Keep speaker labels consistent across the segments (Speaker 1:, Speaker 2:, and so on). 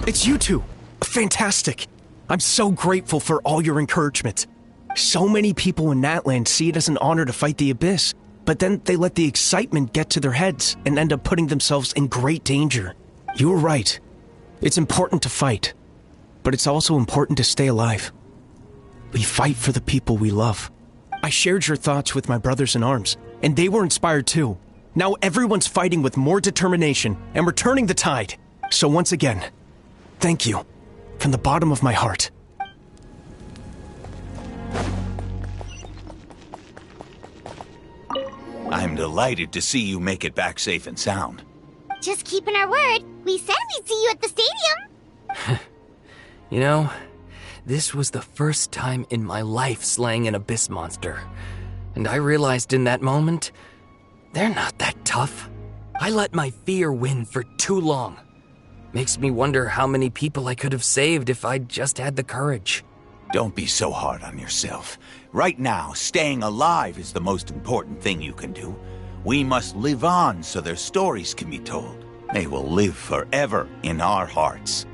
Speaker 1: It's you two! Fantastic! I'm so grateful for all your encouragement. So many people in Natland see it as an honor to fight the Abyss, but then they let the excitement get to their heads and end up putting themselves in great danger. You were right. It's important to fight, but it's also important to stay alive. We fight for the people we love. I shared your thoughts with my brothers in arms, and they were inspired too. Now everyone's fighting with more determination, and we're turning the tide. So once again, thank you, from the bottom of my heart.
Speaker 2: I'm delighted to see you make it back safe and sound.
Speaker 3: Just keeping our word. We said we'd see you at the stadium.
Speaker 4: You know, this was the first time in my life slaying an abyss monster. And I realized in that moment, they're not that tough. I let my fear win for too long. Makes me wonder how many people I could have saved if I'd just had the courage.
Speaker 2: Don't be so hard on yourself. Right now, staying alive is the most important thing you can do. We must live on so their stories can be told. They will live forever in our hearts.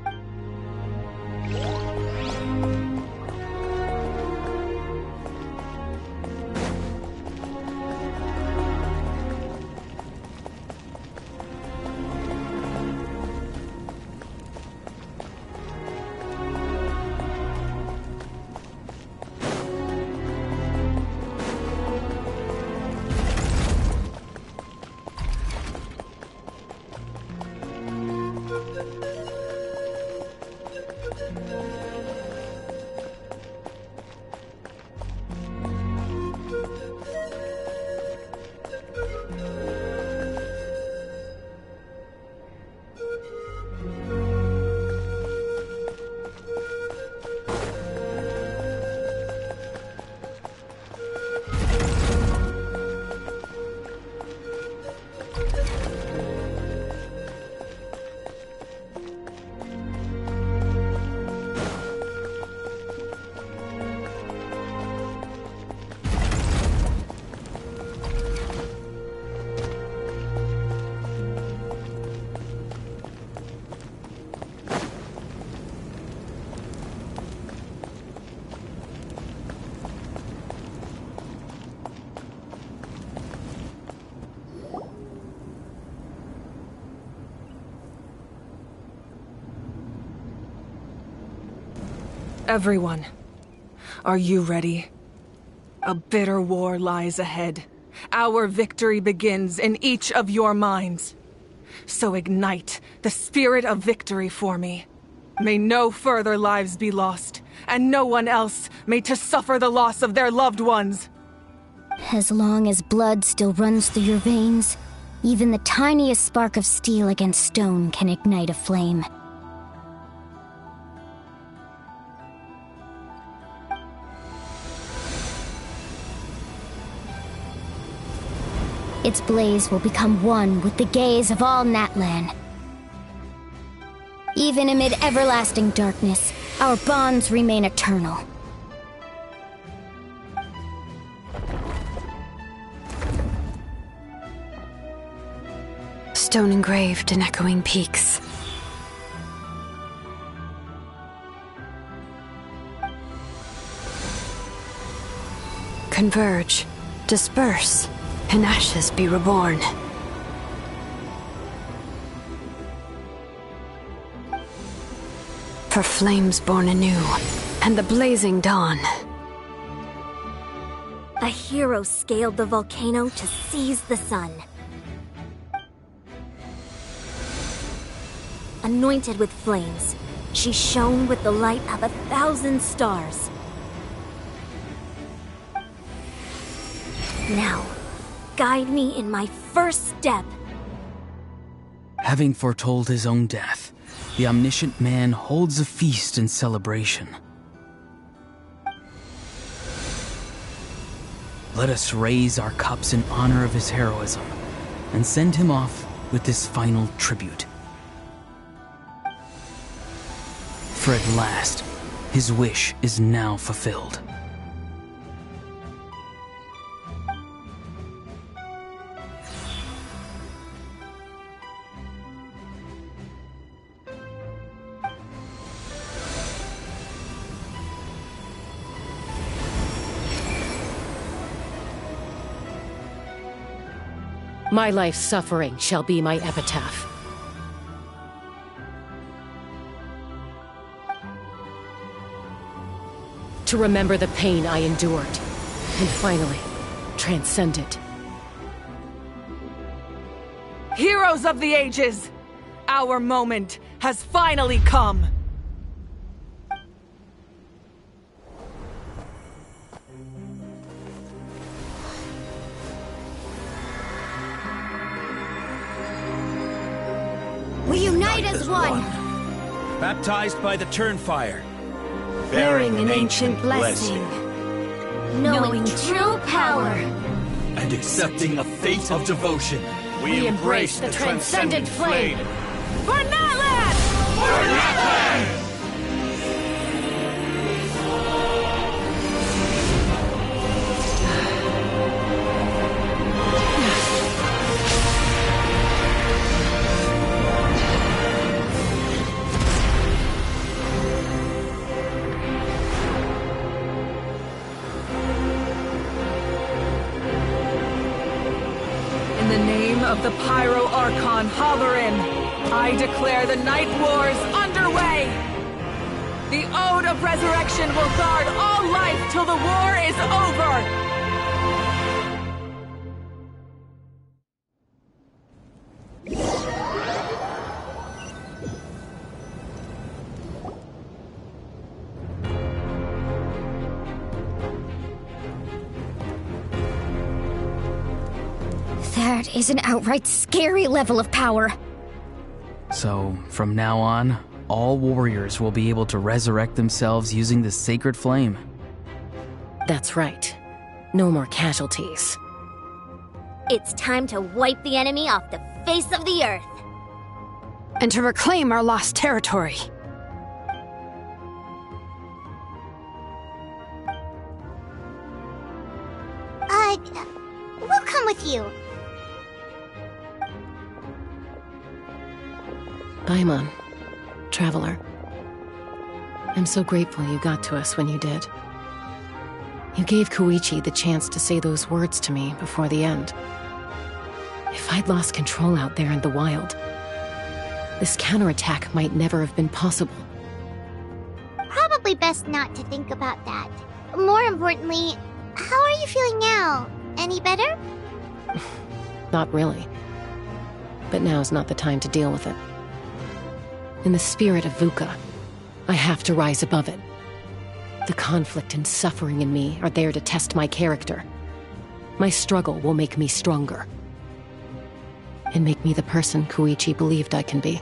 Speaker 5: Everyone, are you ready? A bitter war lies ahead. Our victory begins in each of your minds. So ignite the spirit of victory for me. May no further lives be lost, and no one else made to suffer the loss of their loved ones.
Speaker 3: As long as blood still runs through your veins, even the tiniest spark of steel against stone can ignite a flame. Its blaze will become one with the gaze of all Natlan. Even amid everlasting darkness, our bonds remain eternal.
Speaker 6: Stone engraved in echoing peaks. Converge, disperse. In ashes be reborn. For flames born anew, and the blazing dawn.
Speaker 3: A hero scaled the volcano to seize the sun. Anointed with flames, she shone with the light of 1,000 stars. Now, guide me in my first step.
Speaker 7: Having foretold his own death, the omniscient man holds a feast in celebration. Let us raise our cups in honor of his heroism and send him off with this final tribute. For at last, his wish is now fulfilled.
Speaker 8: My life's suffering shall be my epitaph. To remember the pain I endured, and finally, transcend it.
Speaker 5: Heroes of the ages! Our moment has finally come!
Speaker 3: We unite as one!
Speaker 9: Baptized by the Turnfire.
Speaker 6: Bearing an ancient blessing.
Speaker 3: Knowing true power.
Speaker 9: And accepting a fate of devotion.
Speaker 8: We embrace the transcendent flame.
Speaker 5: For Natlan!
Speaker 9: For Natlan!
Speaker 5: In the name of the Pyro Archon Halloran, I declare the Night Wars underway! The Ode of Resurrection will guard all life till the war is over!
Speaker 3: That is an outright scary level of power.
Speaker 7: So, from now on, all warriors will be able to resurrect themselves using this sacred flame.
Speaker 8: That's right. No more casualties.
Speaker 3: It's time to wipe the enemy off the face of the earth.
Speaker 6: And to reclaim our lost territory.
Speaker 3: We'll come with you.
Speaker 8: Paimon, Traveler. I'm so grateful you got to us when you did. You gave Koichi the chance to say those words to me before the end. If I'd lost control out there in the wild, this counterattack might never have been possible.
Speaker 3: Probably best not to think about that. More importantly, how are you feeling now? Any better?
Speaker 8: Not really. But now's not the time to deal with it. In the spirit of VUCA, I have to rise above it. The conflict and suffering in me are there to test my character. My struggle will make me stronger. And make me the person Koichi believed I can be.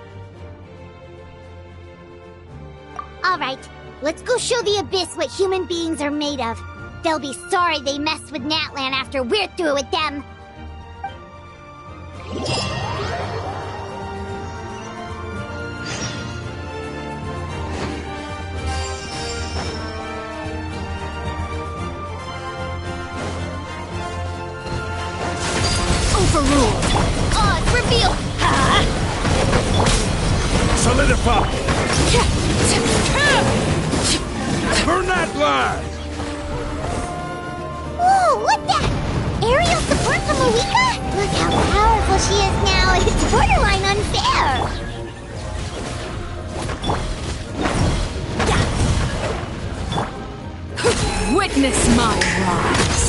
Speaker 3: Alright, let's go show the Abyss what human beings are made of. They'll be sorry they messed with Natlan after we're through with them. Overruled. Odds revealed.
Speaker 9: Solidify! Burn that line!
Speaker 3: Whoa, what's that? Aerial support from Marika? Look how powerful she is now. It's borderline unfair.
Speaker 5: Witness my rise.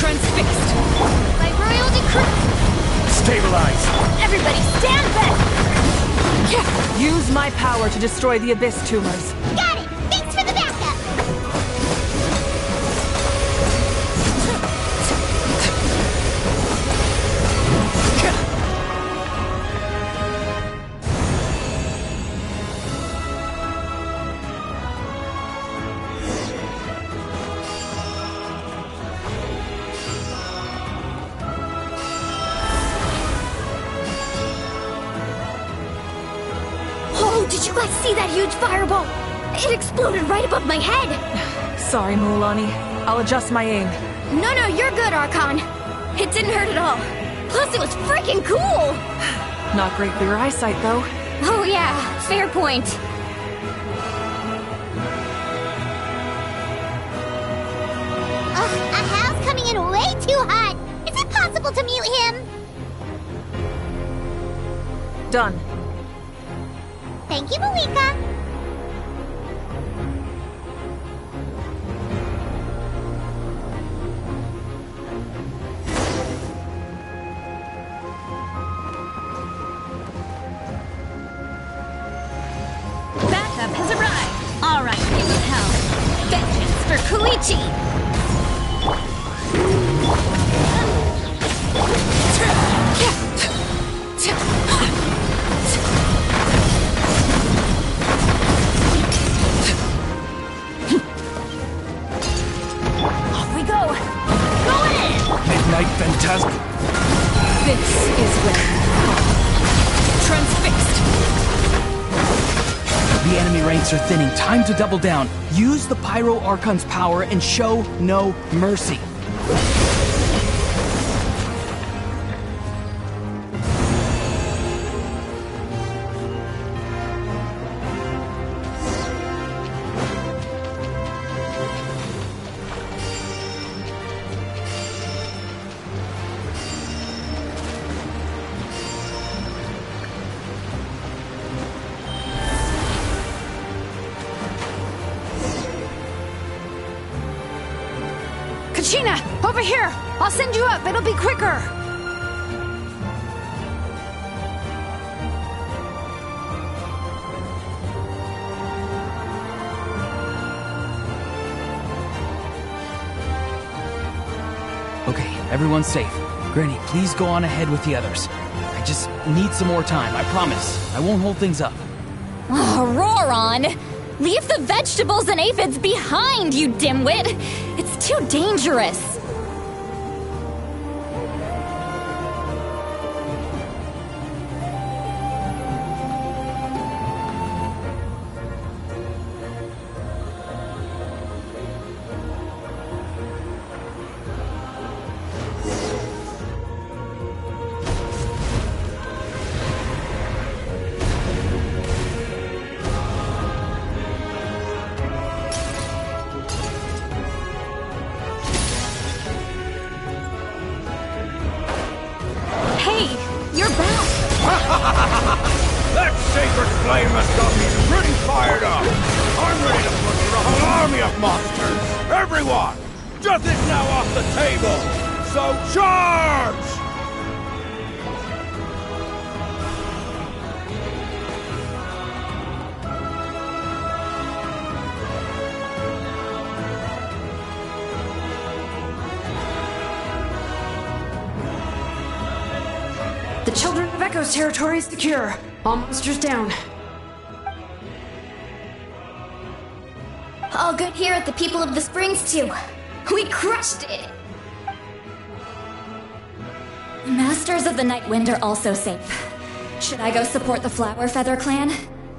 Speaker 5: Transfixed.
Speaker 3: By royal decree.
Speaker 9: Stabilize!
Speaker 3: Everybody stand back.
Speaker 5: Use my power to destroy the Abyss tumors.
Speaker 3: Got it. Thanks for the backup. Did you guys see that huge fireball? It exploded right above my head!
Speaker 5: Sorry, Mualani. I'll adjust my aim.
Speaker 3: No, you're good, Archon. It didn't hurt at all. Plus, it was freaking cool!
Speaker 5: Not great for your eyesight, though.
Speaker 3: Oh yeah, fair point. A house coming in way too hot. Is it possible to mute him?
Speaker 5: Done.
Speaker 3: Thank you, Malika.
Speaker 10: Backup has arrived. All right, King of Hell. Vengeance for Koichi. Off we go. Going in.
Speaker 1: Midnight Fantastic.
Speaker 5: This is where you fall. Transfixed.
Speaker 7: The enemy ranks are thinning. Time to double down. Use the Pyro Archon's power and show no mercy.
Speaker 6: Kachina, over here! I'll send you up, it'll be quicker!
Speaker 7: Okay, everyone's safe. Granny, please go on ahead with the others. I just need some more time, I promise. I won't hold things up.
Speaker 10: Oh, Roron! Leave the vegetables and aphids behind, you dimwit! It's too dangerous!
Speaker 2: That sacred flame has got me pretty fired up! I'm ready to put through a whole army of monsters! Everyone! Death is now off the table! So charge!
Speaker 6: The Children of Echo's territory is secure. All monsters down.
Speaker 3: All good here at the People of the Springs, too. We crushed it!
Speaker 10: Masters of the Night Wind are also safe. Should I go support the Flower Feather clan?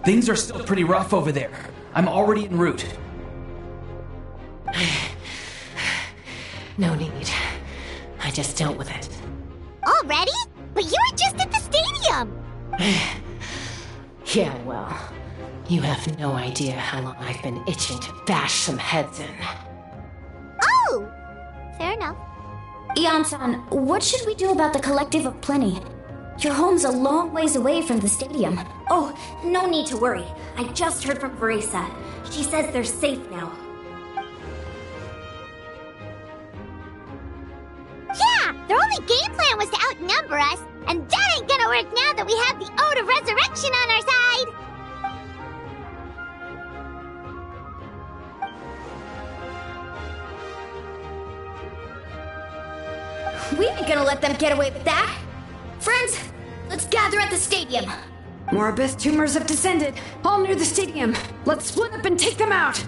Speaker 7: Things are still pretty rough over there. I'm already en route.
Speaker 8: No need. I just dealt with it.
Speaker 3: Already? But you were just at the stadium!
Speaker 8: Yeah, well, you have no idea how long I've been itching to bash some heads in.
Speaker 3: Oh! Fair enough. Ian-san, what should we do about the Collective of Plenty? Your home's a long ways away from the stadium.
Speaker 11: Oh, no need to worry. I just heard from Verisa. She says they're safe now.
Speaker 3: Yeah! Their only game plan was to outnumber us, and that ain't gonna work now that we have the Ode of Resurrection on our side!
Speaker 11: We ain't gonna let them get away with that. Friends, let's gather at the stadium.
Speaker 6: More abyss tumors have descended, all near the stadium. Let's split up and take them out.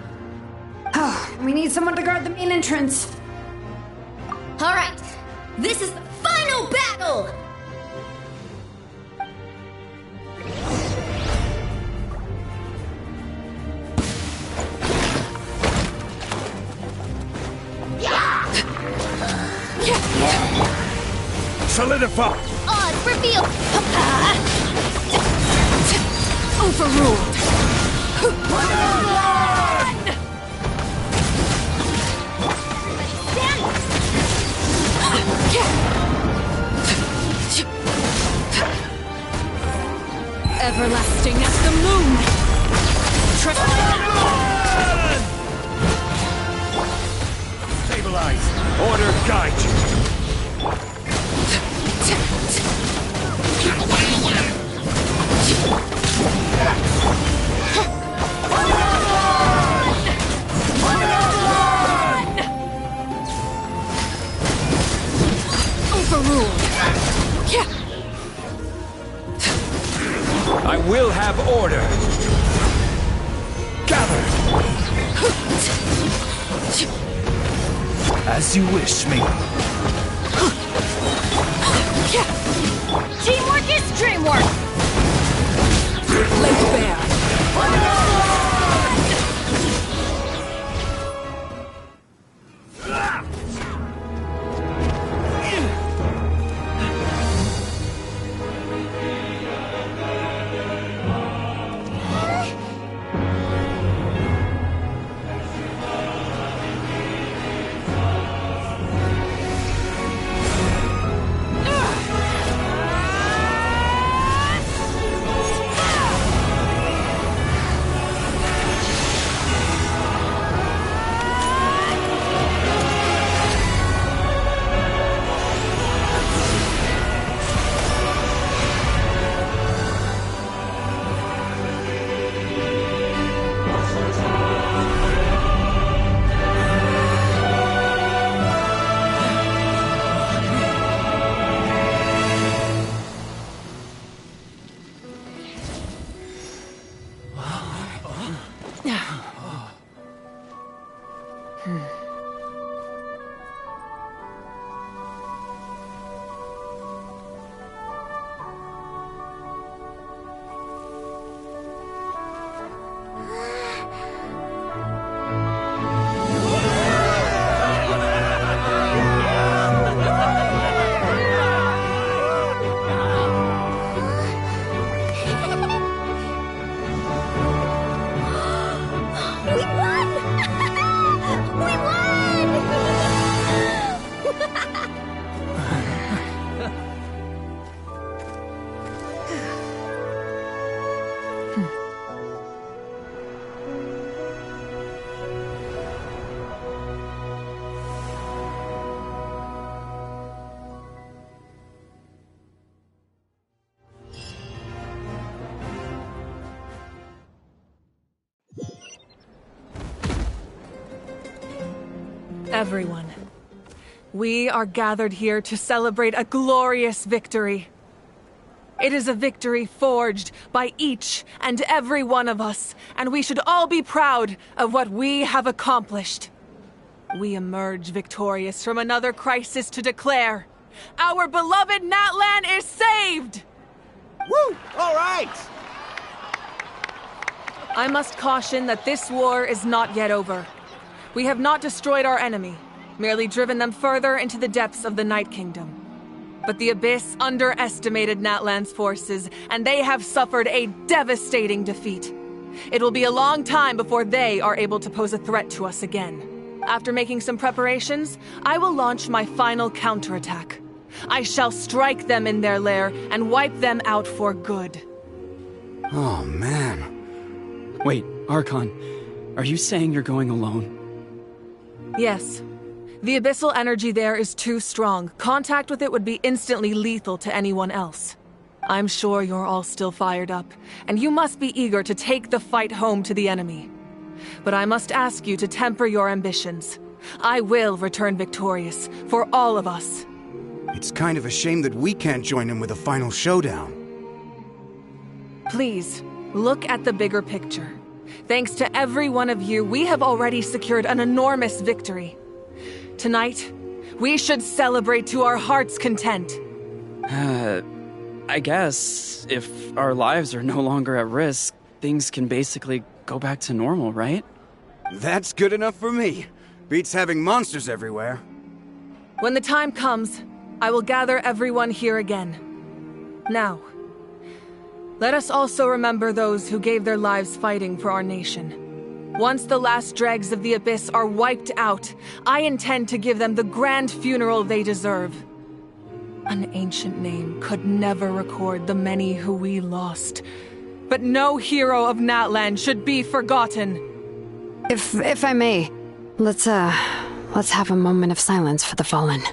Speaker 6: Oh, we need someone to guard the main entrance.
Speaker 11: All right, this is the final battle!
Speaker 2: Solidify!
Speaker 11: Odds revealed!
Speaker 5: Overruled!
Speaker 11: Stand!
Speaker 9: Stabilize. Order guide you.
Speaker 5: Overruled.
Speaker 9: I will have order. Gather. As you wish, me.
Speaker 10: Teamwork is dreamwork!
Speaker 5: Laid bare. Everyone, we are gathered here to celebrate a glorious victory. It is a victory forged by each and every one of us, and we should all be proud of what we have accomplished. We emerge victorious from another crisis to declare, our beloved Natlan is saved!
Speaker 2: Woo! All right!
Speaker 5: I must caution that this war is not yet over. We have not destroyed our enemy, merely driven them further into the depths of the Night Kingdom. But the Abyss underestimated Natlan's forces, and they have suffered a devastating defeat. It will be a long time before they are able to pose a threat to us again. After making some preparations, I will launch my final counterattack. I shall strike them in their lair and wipe them out for good.
Speaker 7: Oh, man. Wait, Archon, are you saying you're going alone?
Speaker 5: Yes. The abyssal energy there is too strong. Contact with it would be instantly lethal to anyone else. I'm sure you're all still fired up, and you must be eager to take the fight home to the enemy. But I must ask you to temper your ambitions. I will return victorious, for all of us.
Speaker 12: It's kind of a shame that we can't join in with a final showdown.
Speaker 5: Please, look at the bigger picture. Thanks to every one of you, we have already secured an enormous victory. Tonight, we should celebrate to our heart's content.
Speaker 7: I guess if our lives are no longer at risk, things can basically go back to normal, right?
Speaker 12: That's good enough for me. Beats having monsters everywhere.
Speaker 5: When the time comes, I will gather everyone here again. Now, let us also remember those who gave their lives fighting for our nation. Once the last dregs of the Abyss are wiped out, I intend to give them the grand funeral they deserve. An ancient name could never record the many who we lost, but no hero of Natlan should be forgotten.
Speaker 6: If I may, let's have a moment of silence for the fallen.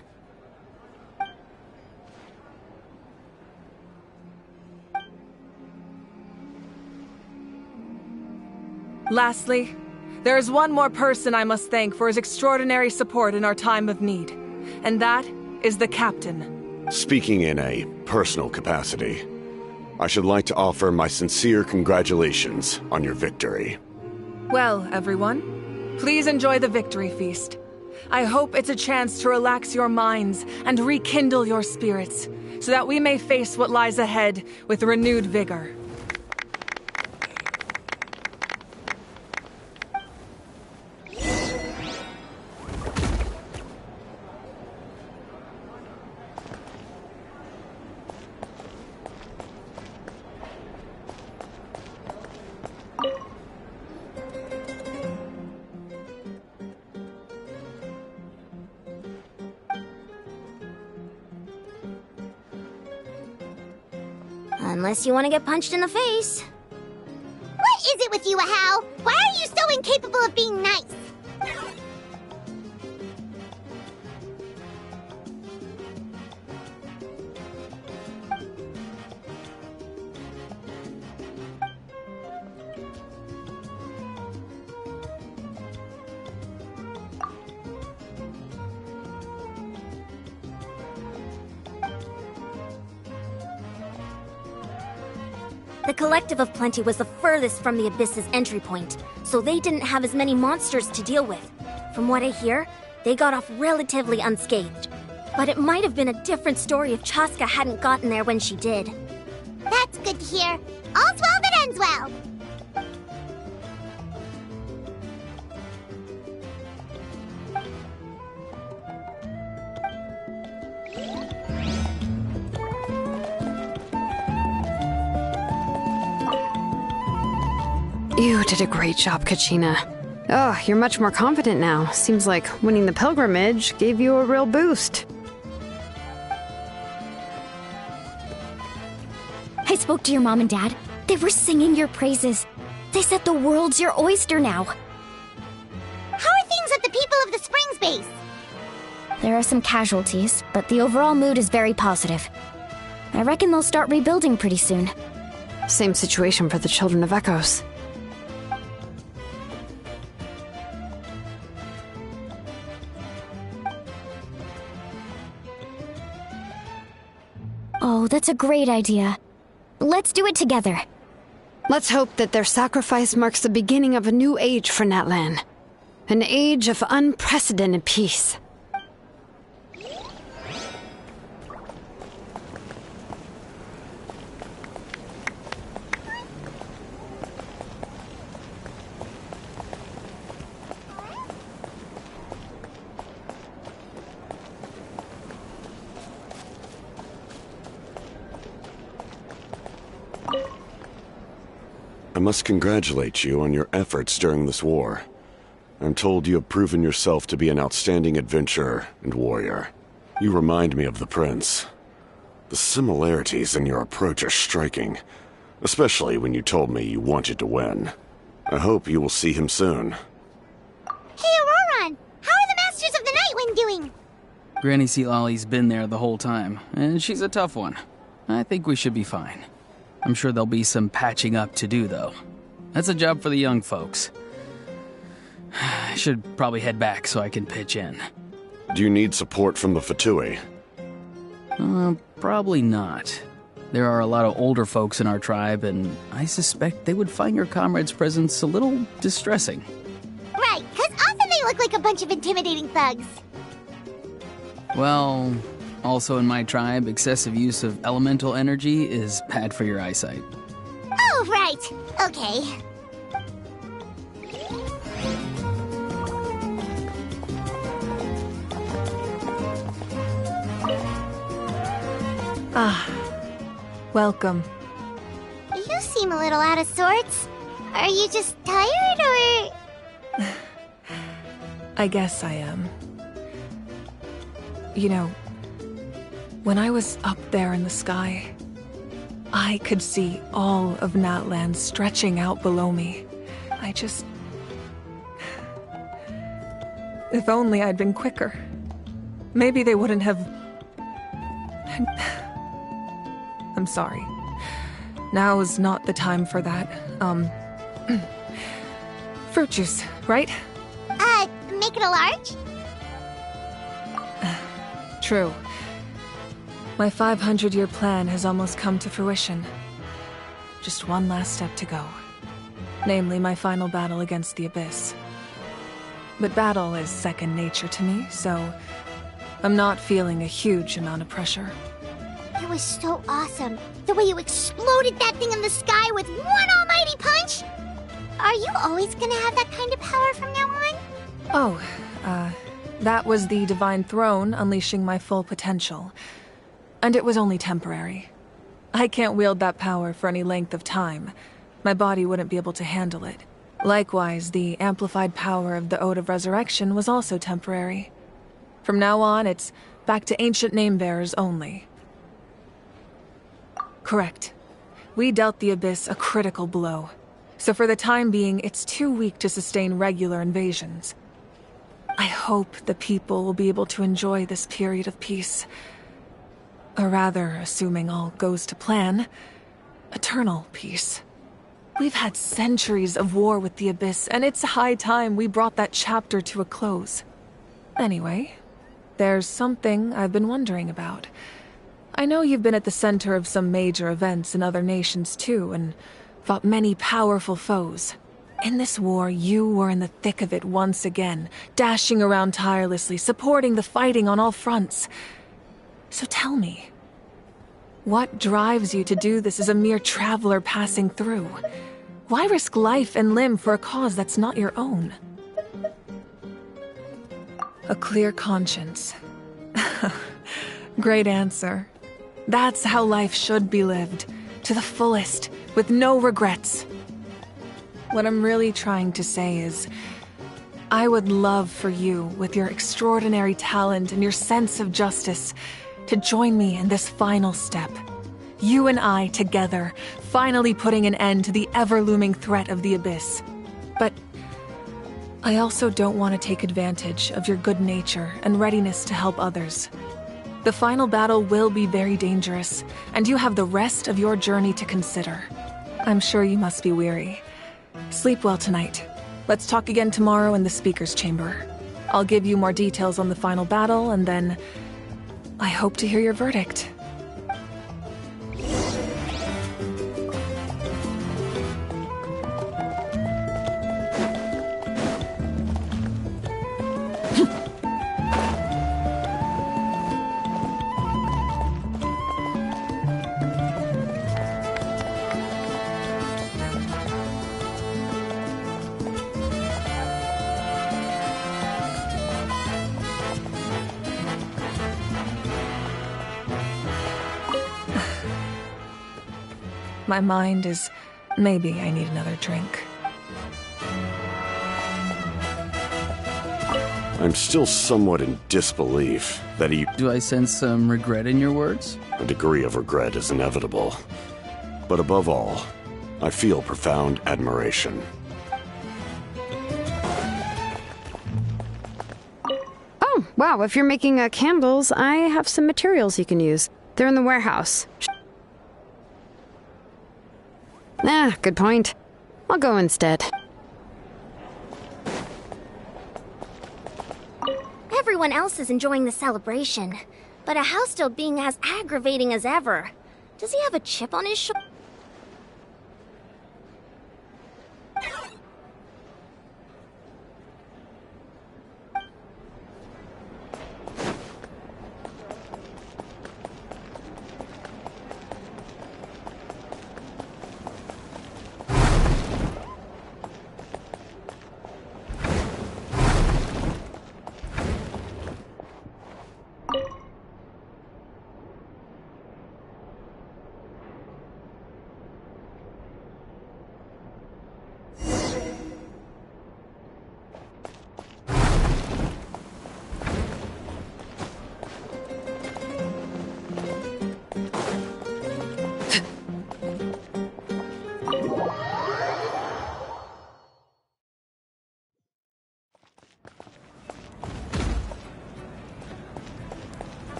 Speaker 5: Lastly, there is one more person I must thank for his extraordinary support in our time of need, and that is the Captain.
Speaker 13: Speaking in a personal capacity, I should like to offer my sincere congratulations on your victory.
Speaker 5: Well, everyone, please enjoy the victory feast. I hope it's a chance to relax your minds and rekindle your spirits, so that we may face what lies ahead with renewed vigor.
Speaker 11: Unless you want to get punched in the face. What is it with you, Ahau? Why are you so incapable of being nice? The Collective of Plenty was the furthest from the Abyss's entry point, so they didn't have as many monsters to deal with. From what I hear, they got off relatively unscathed. But it might have been a different story if Chaska hadn't gotten there when she did. That's good to hear. All's well that ends well.
Speaker 6: You did a great job, Kachina. Oh, you're much more confident now. Seems like winning the pilgrimage gave you a real boost.
Speaker 3: I spoke to your mom and dad. They were singing your praises. They said the world's your oyster now.
Speaker 11: How are things at the People of the Springs base?
Speaker 3: There are some casualties, but the overall mood is very positive. I reckon they'll start rebuilding pretty soon.
Speaker 6: Same situation for the Children of Echoes.
Speaker 3: Oh, that's a great idea. Let's do it together.
Speaker 6: Let's hope that their sacrifice marks the beginning of a new age for Natlan. An age of unprecedented peace.
Speaker 13: I must congratulate you on your efforts during this war. I'm told you have proven yourself to be an outstanding adventurer and warrior. You remind me of the Prince. The similarities in your approach are striking, especially when you told me you wanted to win. I hope you will see him soon.
Speaker 11: Hey, Auroron! How are the Masters of the Nightwind doing?
Speaker 7: Granny Sealolly's been there the whole time, and she's a tough one. I think we should be fine. I'm sure there'll be some patching up to do, though. That's a job for the young folks. I should probably head back so I can pitch in.
Speaker 13: Do you need support from the Fatui?
Speaker 7: Probably not. There are a lot of older folks in our tribe, and I suspect they would find your comrade's presence a little distressing.
Speaker 11: Right, because often they look like a bunch of intimidating thugs.
Speaker 7: Well, also in my tribe, excessive use of elemental energy is bad for your eyesight.
Speaker 11: Oh, right. Okay.
Speaker 5: Ah, welcome.
Speaker 11: You seem a little out of sorts. Are you just tired, or...?
Speaker 5: I guess I am. You know, when I was up there in the sky, I could see all of Natland stretching out below me. If only I'd been quicker. Maybe they wouldn't have... I'm sorry. Now is not the time for that. Fruit juice, right?
Speaker 11: Make it a large?
Speaker 5: True. My 500-year plan has almost come to fruition. Just one last step to go. Namely, my final battle against the Abyss. But battle is second nature to me, so I'm not feeling a huge amount of pressure.
Speaker 11: It was so awesome. The way you exploded that thing in the sky with one almighty punch! Are you always gonna have that kind of power from now on?
Speaker 5: Oh, that was the Divine Throne unleashing my full potential. And it was only temporary. I can't wield that power for any length of time. My body wouldn't be able to handle it. Likewise, the amplified power of the Ode of Resurrection was also temporary. From now on, it's back to ancient name-bearers only. Correct. We dealt the Abyss a critical blow. So for the time being, it's too weak to sustain regular invasions. I hope the people will be able to enjoy this period of peace. Or rather, assuming all goes to plan, eternal peace. We've had centuries of war with the Abyss, and it's high time we brought that chapter to a close. Anyway, there's something I've been wondering about. I know you've been at the center of some major events in other nations too, and fought many powerful foes. In this war, you were in the thick of it once again, dashing around tirelessly, supporting the fighting on all fronts. So tell me, what drives you to do this as a mere traveler passing through? Why risk life and limb for a cause that's not your own? A clear conscience. Great answer. That's how life should be lived, to the fullest, with no regrets. What I'm really trying to say is, I would love for you, with your extraordinary talent and your sense of justice, to join me in this final step. You and I together, finally putting an end to the ever-looming threat of the Abyss. But I also don't want to take advantage of your good nature and readiness to help others. The final battle will be very dangerous, and you have the rest of your journey to consider. I'm sure you must be weary. Sleep well tonight. Let's talk again tomorrow in the speaker's chamber. I'll give you more details on the final battle, and then I hope to hear your verdict. My mind is... maybe I need another drink.
Speaker 13: I'm still somewhat in disbelief that he...
Speaker 7: Do I sense some regret in your words?
Speaker 13: A degree of regret is inevitable. But above all, I feel profound admiration.
Speaker 6: Oh, wow, if you're making candles, I have some materials you can use. They're in the warehouse. Ah, good point. I'll go instead.
Speaker 11: Everyone else is enjoying the celebration, but a house still being as aggravating as ever. Does he have a chip on his shoulder?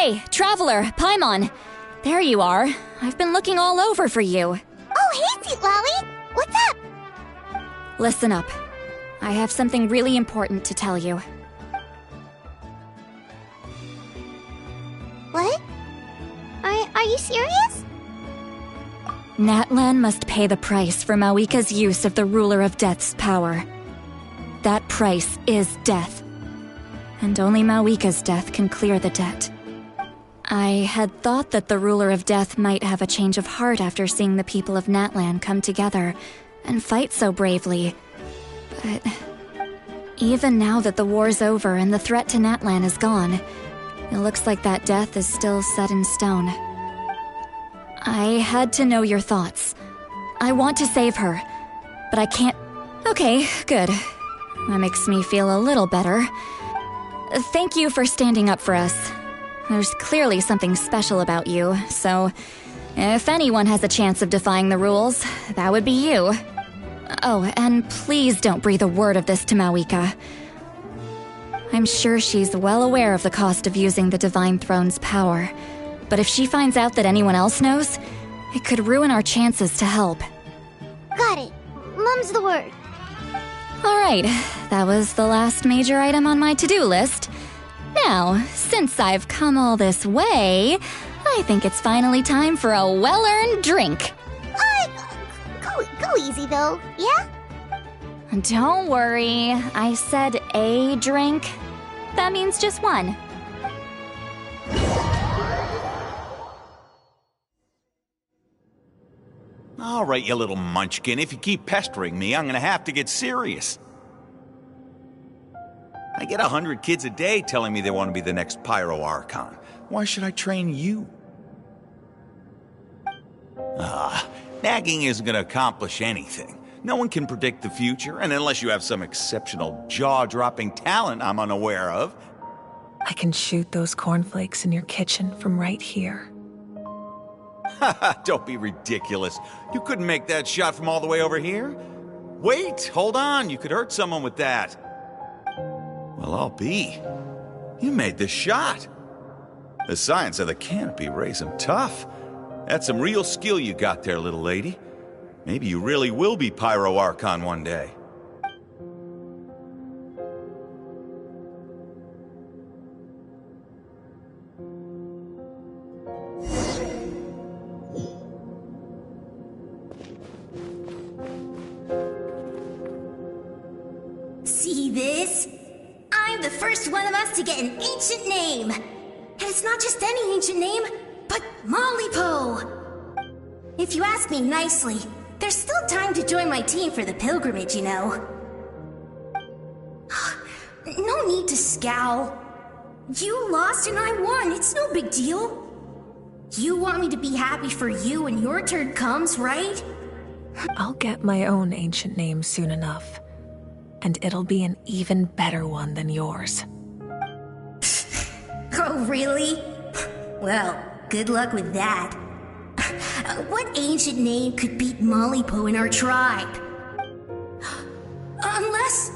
Speaker 10: Hey, Traveler, Paimon. There you are. I've been looking all over for you.
Speaker 3: Oh, hey, Sweet Lolly! What's up?
Speaker 10: Listen up. I have something really important to tell you.
Speaker 3: What? Are you serious?
Speaker 10: Natlan must pay the price for Mawika's use of the Ruler of Death's power. That price is death. And only Mawika's death can clear the debt. I had thought that the Ruler of Death might have a change of heart after seeing the people of Natlan come together and fight so bravely. But even now that the war's over and the threat to Natlan is gone, it looks like that death is still set in stone. I had to know your thoughts. I want to save her, but I can't... Okay, good. That makes me feel a little better. Thank you for standing up for us. There's clearly something special about you, so if anyone has a chance of defying the rules, that would be you. Oh, and please don't breathe a word of this to Mawika. I'm sure she's well aware of the cost of using the Divine Throne's power, but if she finds out that anyone else knows, it could ruin our chances to help.
Speaker 3: Got it. Mum's the word.
Speaker 10: Alright, that was the last major item on my to-do list. Now, since I've come all this way, I think it's finally time for a well-earned drink.
Speaker 3: Go easy, though, yeah?
Speaker 10: Don't worry, I said a drink. That means just one.
Speaker 2: All right, you little munchkin. If you keep pestering me, I'm gonna have to get serious. I get 100 kids a day telling me they want to be the next Pyro Archon. Why should I train you? Nagging isn't gonna accomplish anything. No one can predict the future, and unless you have some exceptional jaw-dropping talent I'm unaware of.
Speaker 5: I can shoot those cornflakes in your kitchen from right here.
Speaker 2: Don't be ridiculous. You couldn't make that shot from all the way over here? Wait, hold on. You could hurt someone with that. Well, I'll be. You made the shot. The science of the canopy raised some tough. That's some real skill you got there, little lady. Maybe you really will be Pyro Archon one day.
Speaker 14: See this? I'm the first one of us to get an ancient name. And it's not just any ancient name, but Mollypo. If you ask me nicely, there's still time to join my team for the pilgrimage, you know. No need to scowl. You lost and I won, it's no big deal. You want me to be happy for you when your turn comes, right?
Speaker 5: I'll get my own ancient name soon enough. And it'll be an even better one than yours.
Speaker 14: Oh, really? Well, good luck with that. What ancient name could beat Mollypo in our tribe? Unless...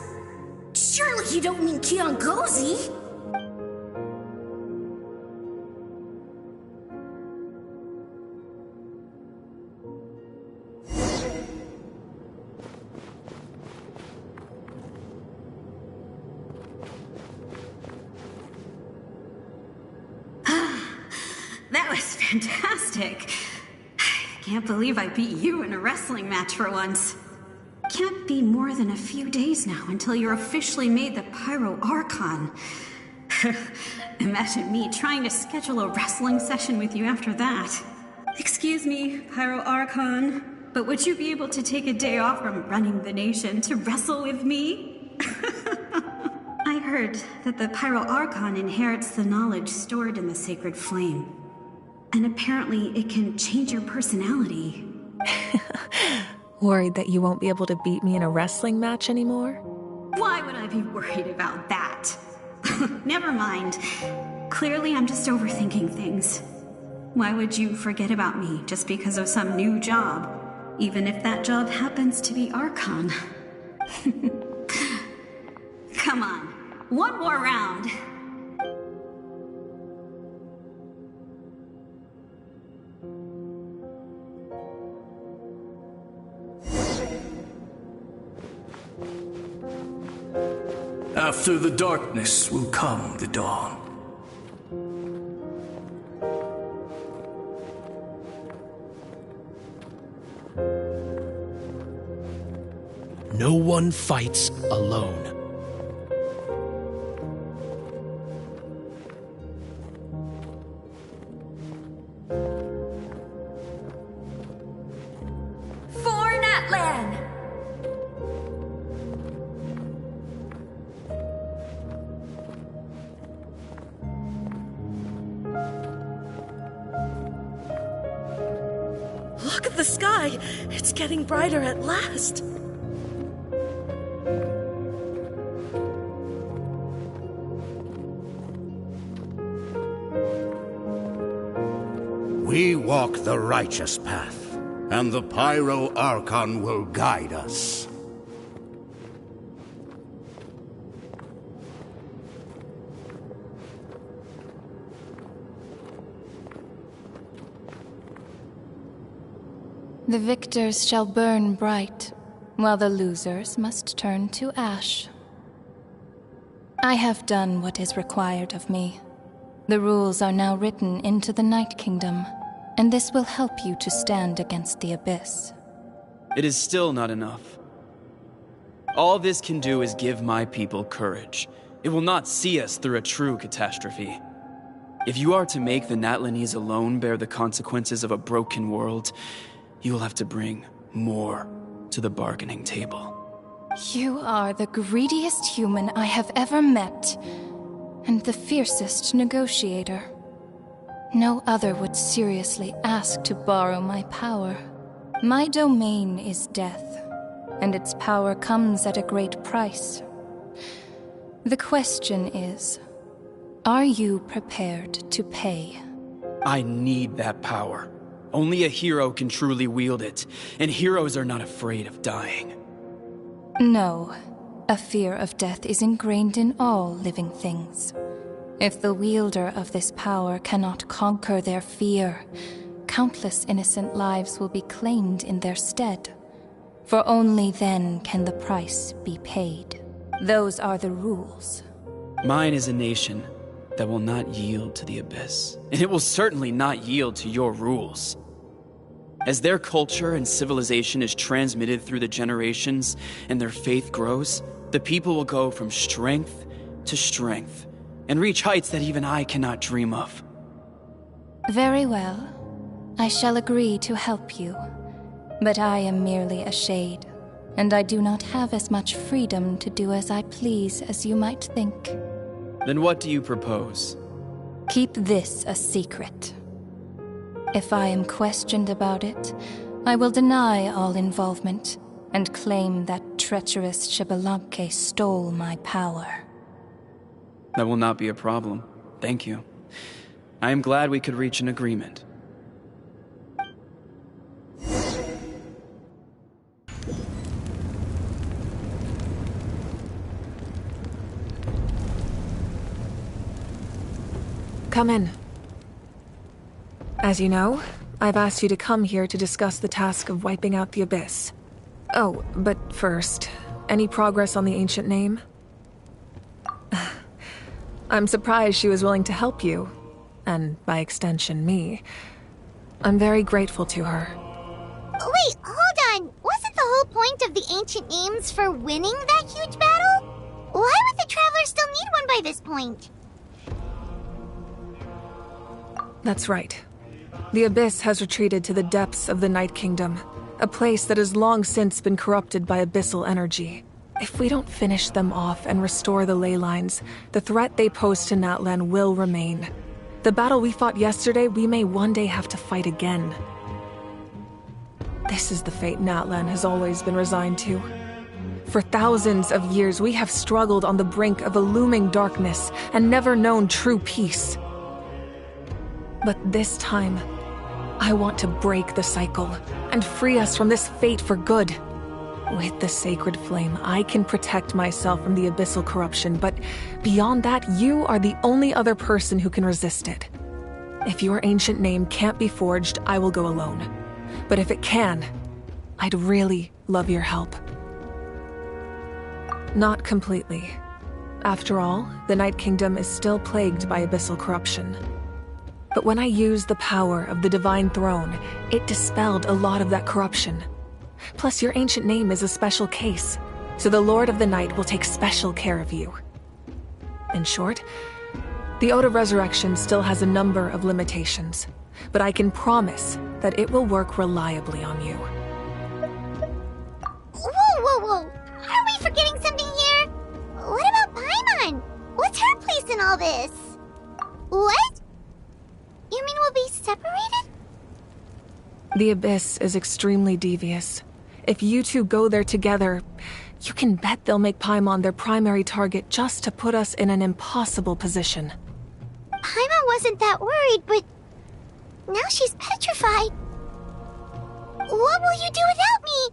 Speaker 14: surely you don't mean Kiangozi?
Speaker 6: That was fantastic. Can't believe I beat you in a wrestling match for once. Can't be more than a few days now until you're officially made the Pyro Archon. Imagine me trying to schedule a wrestling session with you after that. Excuse me, Pyro Archon, but would you be able to take a day off from running the nation to wrestle with me? I heard that the Pyro Archon inherits the knowledge stored in the sacred flame. And apparently it can change your personality.
Speaker 5: Worried that you won't be able to beat me in a wrestling match anymore?
Speaker 6: Why would I be worried about that? Never mind. Clearly I'm just overthinking things. Why would you forget about me just because of some new job? Even if that job happens to be Archon. Come on, one more round.
Speaker 9: After the darkness will come the dawn.
Speaker 1: No one fights alone.
Speaker 14: For Natlan!
Speaker 15: Look at the sky! It's getting brighter at last!
Speaker 16: We walk the righteous path, and the Pyro Archon will guide us.
Speaker 17: The victors shall burn bright, while the losers must turn to ash. I have done what is required of me. The rules are now written into the Night Kingdom, and this will help you to stand against the Abyss.
Speaker 7: It is still not enough. All this can do is give my people courage. It will not see us through a true catastrophe. If you are to make the Natlanese alone bear the consequences of a broken world, you will have to bring more to the bargaining table.
Speaker 17: You are the greediest human I have ever met, and the fiercest negotiator. No other would seriously ask to borrow my power. My domain is death, and its power comes at a great price. The question is, are you prepared to pay?
Speaker 7: I need that power. Only a hero can truly wield it, and heroes are not afraid of dying.
Speaker 17: No. A fear of death is ingrained in all living things. If the wielder of this power cannot conquer their fear, countless innocent lives will be claimed in their stead. For only then can the price be paid. Those are the rules.
Speaker 7: Mine is a nation that will not yield to the Abyss, and it will certainly not yield to your rules. As their culture and civilization is transmitted through the generations and their faith grows, the people will go from strength to strength and reach heights that even I cannot dream of.
Speaker 17: Very well. I shall agree to help you. But I am merely a shade, and I do not have as much freedom to do as I please as you might think.
Speaker 7: Then what do you propose?
Speaker 17: Keep this a secret. If I am questioned about it, I will deny all involvement and claim that treacherous Xbalanque stole my power.
Speaker 7: That will not be a problem. Thank you. I am glad we could reach an agreement.
Speaker 5: Come in. As you know, I've asked you to come here to discuss the task of wiping out the Abyss. Oh, but first, any progress on the ancient name? I'm surprised she was willing to help you, and by extension, me. I'm very grateful to her.
Speaker 3: Wait, hold on. Wasn't the whole point of the ancient names for winning that huge battle? Why would the Traveler still need one by this point?
Speaker 5: That's right. The Abyss has retreated to the depths of the Night Kingdom, a place that has long since been corrupted by abyssal energy. If we don't finish them off and restore the ley lines, the threat they pose to Natlan will remain. The battle we fought yesterday, we may one day have to fight again. This is the fate Natlan has always been resigned to. For thousands of years, we have struggled on the brink of a looming darkness and never known true peace. But this time, I want to break the cycle and free us from this fate for good. With the sacred flame, I can protect myself from the abyssal corruption, but beyond that, you are the only other person who can resist it. If your ancient name can't be forged, I will go alone. But if it can, I'd really love your help. Not completely. After all, the Night Kingdom is still plagued by abyssal corruption. But when I used the power of the Divine Throne, it dispelled a lot of that corruption. Plus, your ancient name is a special case, so the Lord of the Night will take special care of you. In short, the Ode of Resurrection still has a number of limitations, but I can promise that it will work reliably on you.
Speaker 3: Whoa! Are we forgetting something here? What about Paimon? What's her place in all this? What? You mean we'll be separated?
Speaker 5: The Abyss is extremely devious. If you two go there together, you can bet they'll make Paimon their primary target just to put us in an impossible position.
Speaker 3: Paimon wasn't that worried, but now she's petrified. What will you do without me?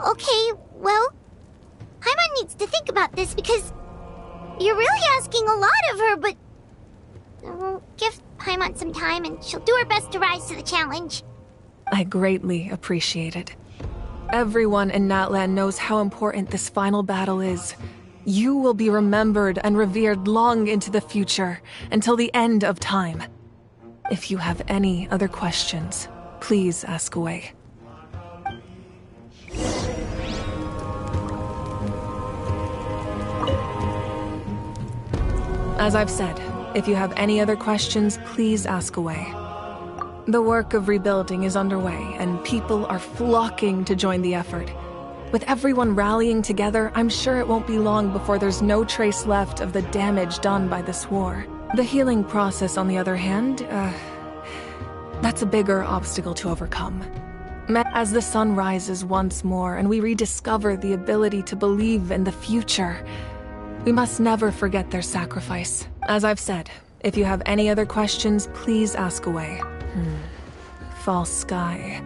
Speaker 3: Okay, well, Paimon needs to think about this because you're really asking a lot of her, but give Paimon some time and she'll do her best to rise to the challenge.
Speaker 5: I greatly appreciate it. Everyone in Natlan knows how important this final battle is. You will be remembered and revered long into the future, until the end of time. If you have any other questions, please ask away. As I've said, if you have any other questions, please ask away. The work of rebuilding is underway, and people are flocking to join the effort. With everyone rallying together, I'm sure it won't be long before there's no trace left of the damage done by this war. The healing process, on the other hand, that's a bigger obstacle to overcome. As the sun rises once more and we rediscover the ability to believe in the future, we must never forget their sacrifice. As I've said, if you have any other questions, please ask away. False sky.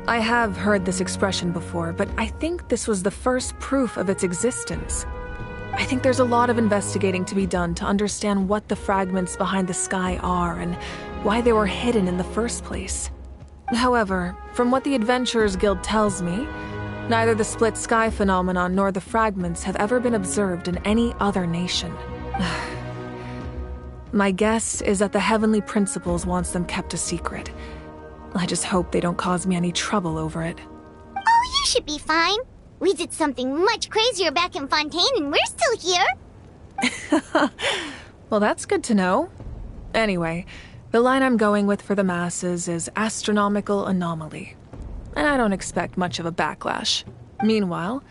Speaker 5: I have heard this expression before, but I think this was the first proof of its existence. I think there's a lot of investigating to be done to understand what the fragments behind the sky are and why they were hidden in the first place. However, from what the Adventurers Guild tells me, neither the split sky phenomenon nor the fragments have ever been observed in any other nation. My guess is that the Heavenly Principles wants them kept a secret. I just hope they don't cause me any trouble over it.
Speaker 3: Oh, you should be fine. We did something much crazier back in Fontaine and we're still here.
Speaker 5: Well, that's good to know. Anyway, the line I'm going with for the masses is astronomical anomaly. And I don't expect much of a backlash. Meanwhile,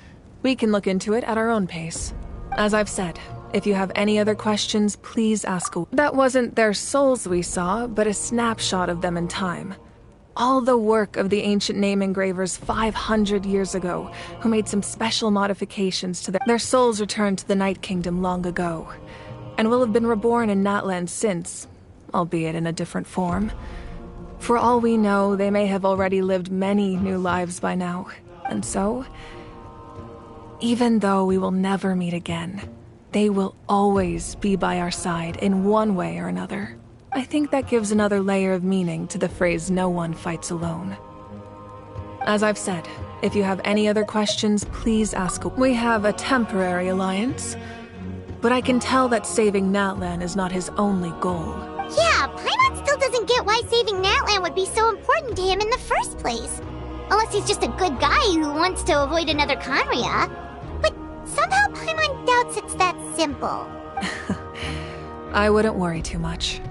Speaker 5: we can look into it at our own pace. As I've said, if you have any other questions, please ask away. That wasn't their souls we saw, but a snapshot of them in time. All the work of the ancient name engravers 500 years ago, who made some special modifications to their souls returned to the Night Kingdom long ago, and will have been reborn in Natlan since, albeit in a different form. For all we know, they may have already lived many new lives by now, and so, even though we will never meet again, they will always be by our side in one way or another. I think that gives another layer of meaning to the phrase, "No one fights alone." As I've said, if you have any other questions, please ask. We have a temporary alliance, but I can tell that saving Natlan is not his only goal.
Speaker 3: Yeah, Paimon still doesn't get why saving Natlan would be so important to him in the first place. Unless he's just a good guy who wants to avoid another Conria. But somehow Paimon doubts it's that simple.
Speaker 5: I wouldn't worry too much.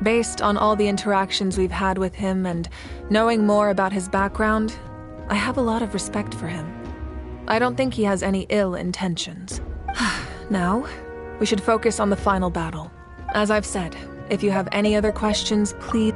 Speaker 5: Based on all the interactions we've had with him and knowing more about his background, I have a lot of respect for him. I don't think he has any ill intentions. Now, we should focus on the final battle. As I've said, if you have any other questions, please...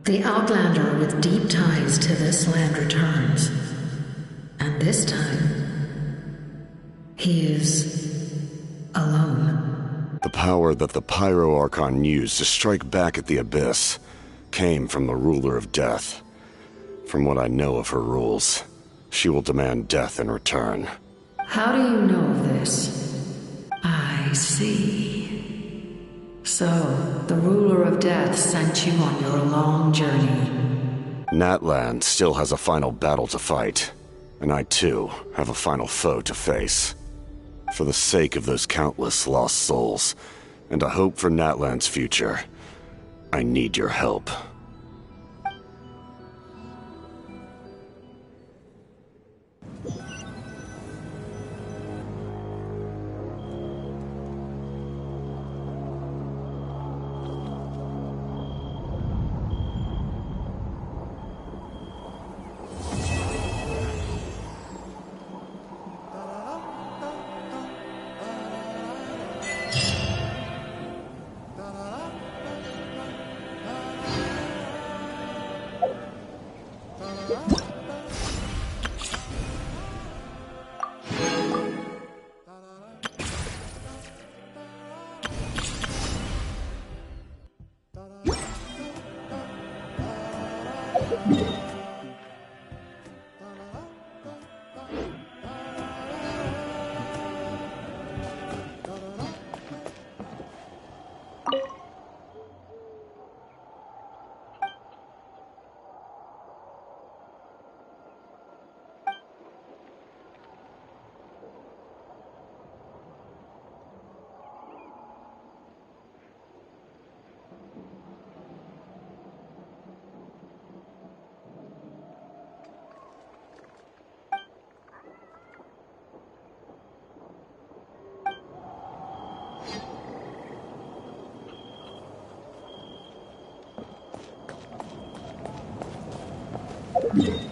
Speaker 18: The Outlander with deep ties to this land returns. And this time, he is alone.
Speaker 13: The power that the Pyro Archon used to strike back at the Abyss came from the Ruler of Death. From what I know of her rules, she will demand death in return.
Speaker 18: How do you know of this? I see. So, the ruler of death sent you on your long journey.
Speaker 13: Natlan still has a final battle to fight, and I too have a final foe to face. For the sake of those countless lost souls, and a hope for Natlan's future, I need your help.
Speaker 18: Yeah.